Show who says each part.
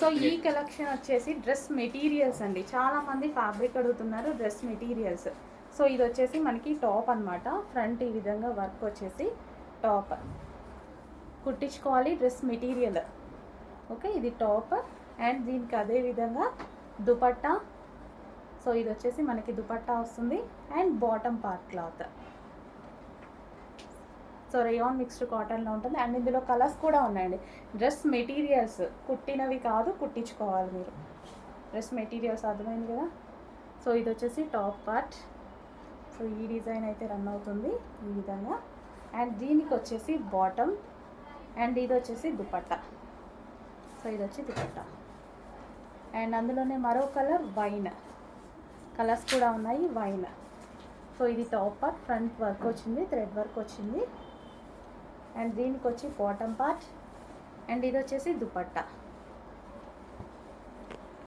Speaker 1: So ఈ collection వచ్చేసి dress materials అండి. చాలామంది ఫ్యాబ్రిక్ అడుగుతున్నారు, డ్రెస్ మెటీరియల్స్. సో ఇది వచ్చేసి మనకి టాప్ అనమాట. ఫ్రంట్ ఈ విధంగా వర్క్ వచ్చేసి టాప్ కుట్టించుకోవాలి, డ్రెస్ మెటీరియల్. ఓకే, ఇది టాప్ అండ్ దీనికి అదే విధంగా దుపట్టా. సో ఇది వచ్చేసి మనకి దుపట్టా వస్తుంది and bottom part cloth. So rayon mixed కాటన్లో ఉంటుంది అండ్ ఇందులో కలర్స్ కూడా ఉన్నాయండి. డ్రెస్ మెటీరియల్స్ కుట్టినవి కాదు, కుట్టించుకోవాలి మీరు. డ్రెస్ మెటీరియల్స్ అర్థమైంది కదా. సో ఇది వచ్చేసి టాప్ పార్ట్. సో ఈ డిజైన్ అయితే రన్ అవుతుంది ఈ విధంగా. అండ్ దీనికి వచ్చేసి బాటమ్ అండ్ ఇది వచ్చేసి దుపట్టా. సో ఇది వచ్చి దుపట్టా అండ్ అందులోనే మరో కలర్ వైన్. కలర్స్ కూడా ఉన్నాయి, వైన్. సో ఇది టాప్ పార్ట్, ఫ్రంట్ వర్క్ వచ్చింది, థ్రెడ్ వర్క్ వచ్చింది అండ్ దీనికి వచ్చి బాటమ్ పార్ట్ అండ్ ఇది వచ్చేసి దుపట్టా.